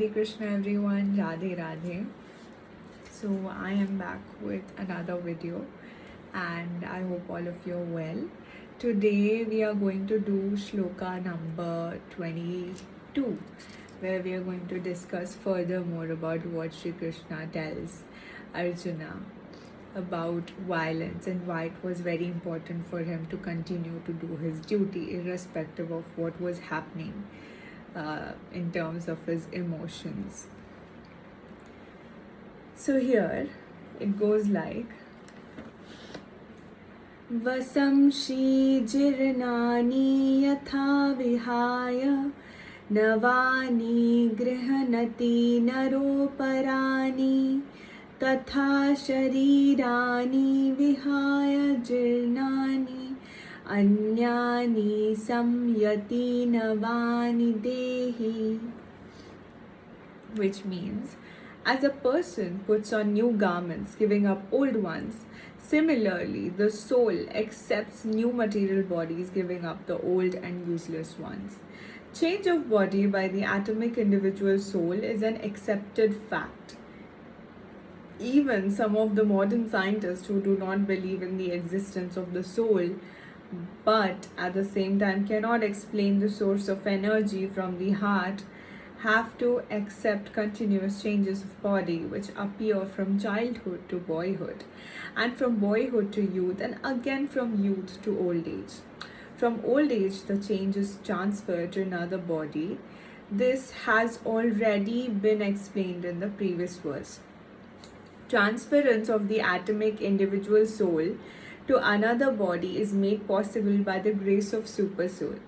Hare Krishna everyone, Radhe Radhe. So I am back with another video and I hope all of you are well. Today we are going to do shloka number 22 where we are going to discuss further more about what Sri Krishna tells Arjuna about violence and why it was very important for him to continue to do his duty irrespective of what was happening in terms of his emotions. So here it goes like Vasam Jirnani Yatha Vihaya Navani Grihanati Naroparani Tatha Sharirani Vihaya Jirnani Anyani Samyati Navani Dehi, which means as a person puts on new garments, giving up old ones, similarly, the soul accepts new material bodies, giving up the old and useless ones. Change of body by the atomic individual soul is an accepted fact. Even some of the modern scientists who do not believe in the existence of the soul but at the same time cannot explain the source of energy from the heart have to accept continuous changes of body which appear from childhood to boyhood and from boyhood to youth and again from youth to old age. From old age, the change is transferred to another body. This has already been explained in the previous verse. Transference of the atomic individual soul to another body is made possible by the grace of Supersoul.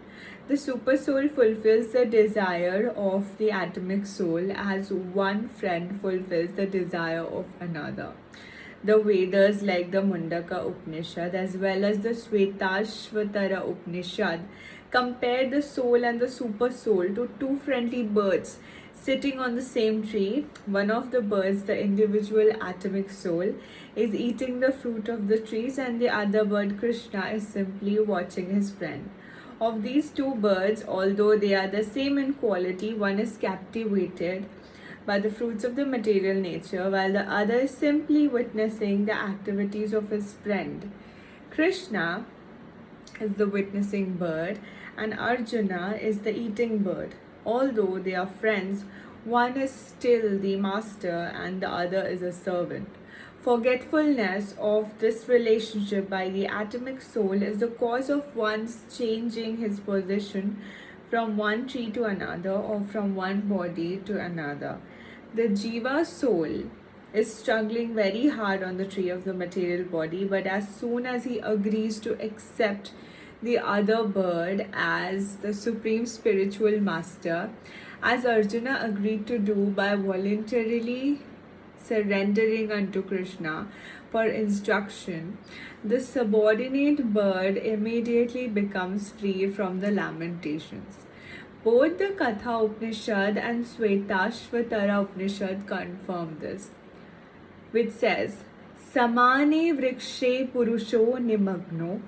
The Supersoul fulfills the desire of the atomic soul as one friend fulfills the desire of another. The Vedas like the Mundaka Upanishad as well as the Shvetashvatara Upanishad compare the soul and the Supersoul to two friendly birds sitting on the same tree. One of the birds, the individual atomic soul, is eating the fruit of the trees and the other bird, Krishna, is simply watching his friend. Of these two birds, although they are the same in quality, one is captivated by the fruits of the material nature, while the other is simply witnessing the activities of his friend. Krishna is the witnessing bird, and Arjuna is the eating bird. Although they are friends, one is still the master and the other is a servant. Forgetfulness of this relationship by the atomic soul is the cause of one's changing his position from one tree to another or from one body to another. The Jiva soul is struggling very hard on the tree of the material body, but as soon as he agrees to accept the other bird as the supreme spiritual master, as Arjuna agreed to do by voluntarily surrendering unto Krishna for instruction, the subordinate bird immediately becomes free from the lamentations. Both the Katha Upanishad and Shvetashvatara Upanishad confirm this, which says, Samane vrikshe purusho nimagno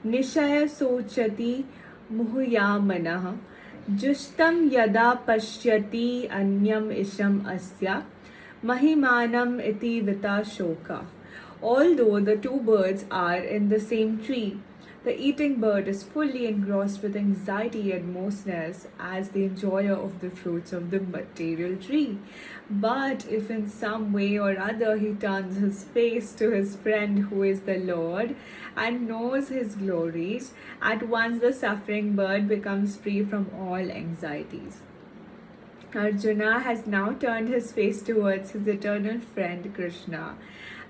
nishaya sochati muhuyamanah justam yada pashyati anyam isham asya Mahimanam iti vita shoka. Although the two birds are in the same tree, the eating bird is fully engrossed with anxiety and mostness as the enjoyer of the fruits of the material tree. But if in some way or other he turns his face to his friend who is the Lord and knows his glories, at once the suffering bird becomes free from all anxieties. Arjuna has now turned his face towards his eternal friend Krishna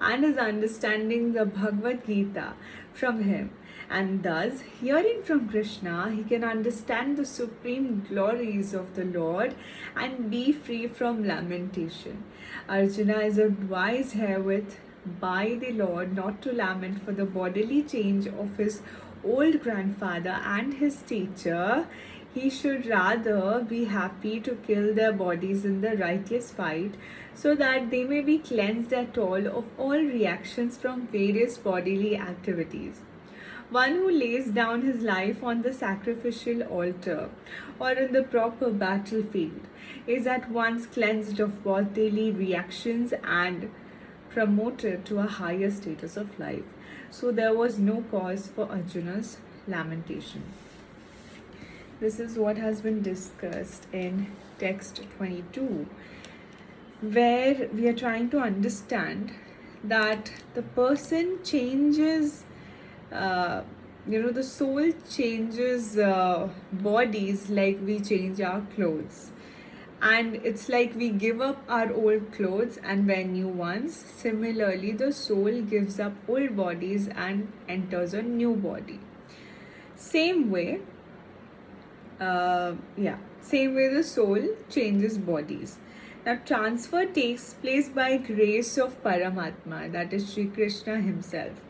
and is understanding the Bhagavad Gita from him. And thus, hearing from Krishna, he can understand the supreme glories of the Lord and be free from lamentation. Arjuna is advised herewith by the Lord not to lament for the bodily change of his old grandfather and his teacher. He should rather be happy to kill their bodies in the righteous fight so that they may be cleansed at all of all reactions from various bodily activities. One who lays down his life on the sacrificial altar or in the proper battlefield is at once cleansed of bodily reactions and promoted to a higher status of life. So there was no cause for Arjuna's lamentation. This is what has been discussed in text 22, where we are trying to understand that the person changes, the soul changes bodies like we change our clothes. And it's like we give up our old clothes and wear new ones. Similarly, the soul gives up old bodies and enters a new body. Same way, the soul changes bodies. Now, transfer takes place by grace of Paramatma, that is Sri Krishna himself.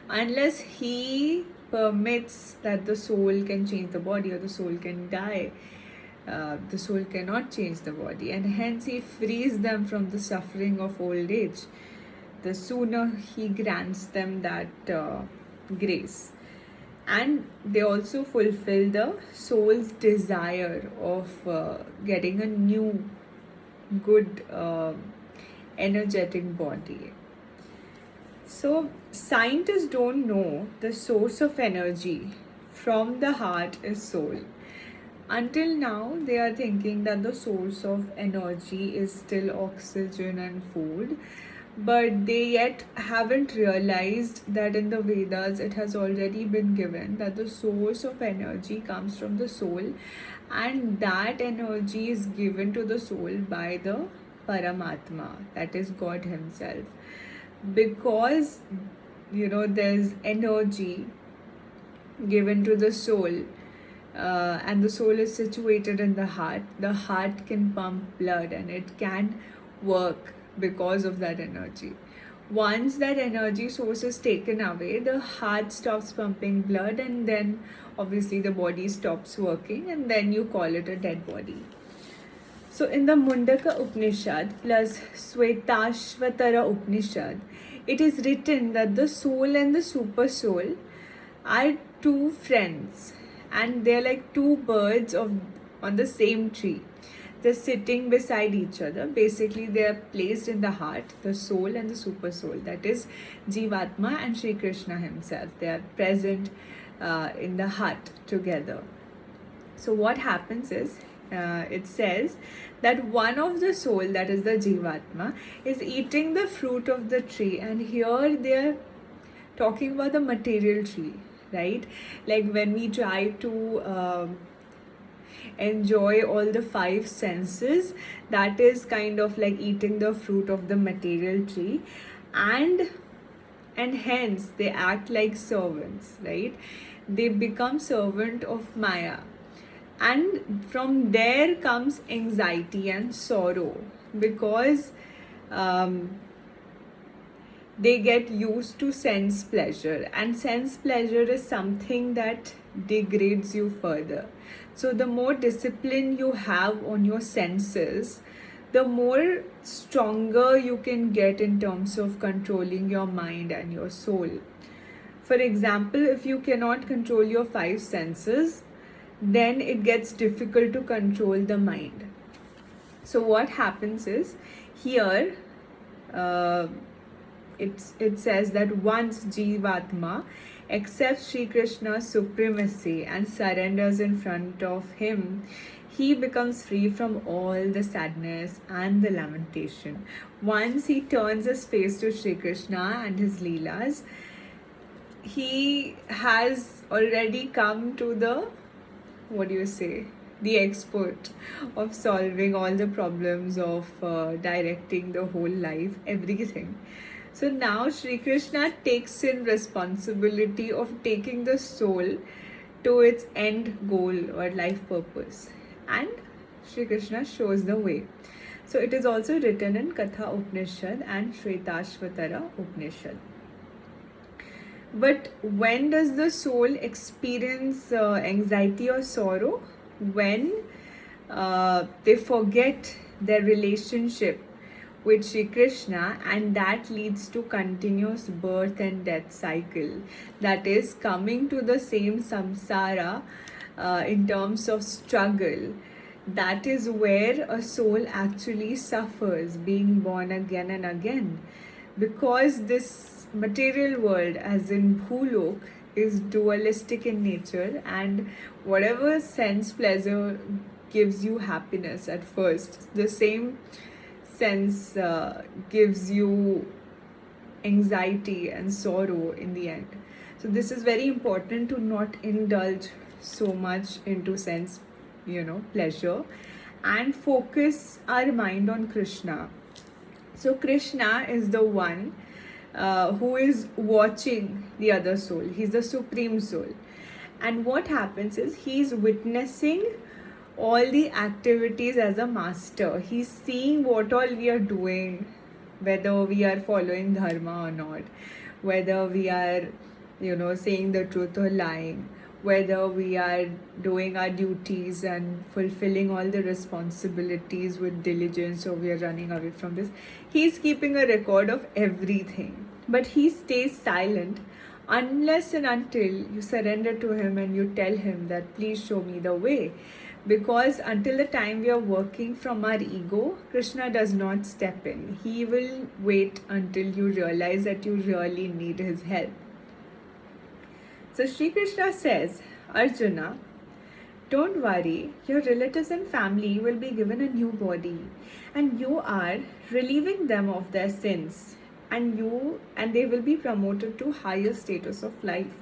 Unless he permits that the soul can change the body or the soul can die, the soul cannot change the body, and hence he frees them from the suffering of old age. The sooner he grants them that grace. And they also fulfill the soul's desire of getting a new, good, energetic body. So, scientists don't know the source of energy from the heart is soul. Until now, they are thinking that the source of energy is still oxygen and food, but they yet haven't realized that in the Vedas it has already been given that the source of energy comes from the soul, and that energy is given to the soul by the Paramatma, that is God Himself. Because there's energy given to the soul, and the soul is situated in the heart can pump blood and it can work because of that energy. Once that energy source is taken away, the heart stops pumping blood, and then obviously the body stops working, and then you call it a dead body. So in the Mundaka Upanishad plus Svetashvatara Upanishad, it is written that the soul and the super soul are two friends, and they're like two birds on the same tree. They're sitting beside each other. Basically, they are placed in the heart, the soul and the super soul. That is Jivatma and Sri Krishna himself. They are present in the heart together. So what happens is, it says that one of the soul, that is the Jivatma, is eating the fruit of the tree, and here they are talking about the material tree, right? Like when we try to enjoy all the five senses, that is kind of like eating the fruit of the material tree, and hence they act like servants, right? They become servant of Maya, and from there comes anxiety and sorrow, because they get used to sense pleasure, and sense pleasure is something that degrades you further. So the more discipline you have on your senses, the more stronger you can get in terms of controlling your mind and your soul. For example, if you cannot control your five senses, then it gets difficult to control the mind. So what happens is, here it says that once Jivatma accepts Sri Krishna's supremacy and surrenders in front of him, he becomes free from all the sadness and the lamentation. Once he turns his face to Sri Krishna and his Leelas, he has already come to the, the expert of solving all the problems, of directing the whole life, everything. So now Sri Krishna takes in responsibility of taking the soul to its end goal or life purpose, and Sri Krishna shows the way. So it is also written in Katha Upanishad and Shvetashvatara Upanishad. But when does the soul experience anxiety or sorrow? When they forget their relationship with Shri Krishna, and that leads to continuous birth and death cycle. That is coming to the same samsara in terms of struggle. That is where a soul actually suffers, being born again and again, because this material world, as in Bhulok, is dualistic in nature, and whatever sense pleasure gives you happiness at first, the same sense gives you anxiety and sorrow in the end. So this is very important to not indulge so much into sense, pleasure, and focus our mind on Krishna. So Krishna is the one who is watching the other soul. He's the supreme soul. And what happens is he's witnessing all the activities as a master. He's seeing what all we are doing, whether we are following dharma or not, whether we are, saying the truth or lying, whether we are doing our duties and fulfilling all the responsibilities with diligence or we are running away from this. He's keeping a record of everything, but he stays silent unless and until you surrender to him and you tell him that please show me the way. Because until the time we are working from our ego, Krishna does not step in. He will wait until you realize that you really need his help. So Sri Krishna says, Arjuna, don't worry, your relatives and family will be given a new body, and you are relieving them of their sins, and they will be promoted to higher status of life.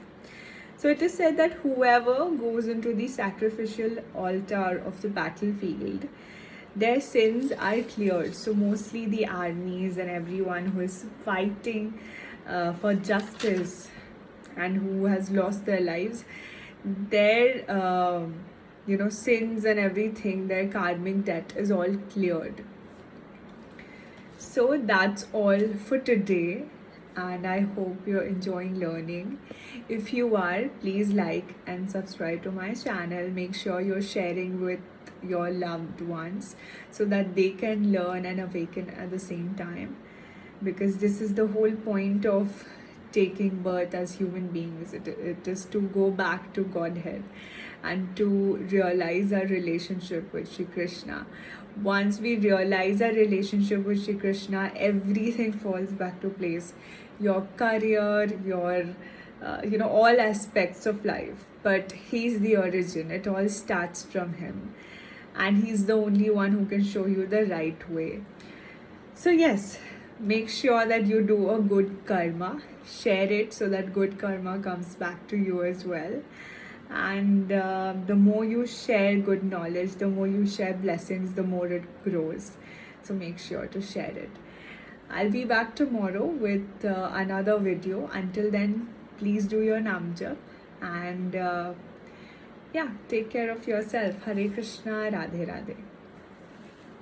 So it is said that whoever goes into the sacrificial altar of the battlefield, their sins are cleared. So mostly the armies and everyone who is fighting for justice and who has lost their lives, their sins and everything, their karmic debt is all cleared. So that's all for today, and I hope you're enjoying learning. If you are, please like and subscribe to my channel. Make sure you're sharing with your loved ones so that they can learn and awaken at the same time, because this is the whole point of taking birth as human beings. It is to go back to Godhead and to realize our relationship with Shri Krishna. Once we realize our relationship with Shri Krishna, everything falls back to place. Your career, your all aspects of life. But he's the origin. It all starts from him, and he's the only one who can show you the right way. So yes, make sure that you do a good karma. Share it so that good karma comes back to you as well. And the more you share good knowledge, the more you share blessings, the more it grows. So make sure to share it. I'll be back tomorrow with another video. Until then, please do your namjap and take care of yourself. Hare Krishna, Radhe Radhe.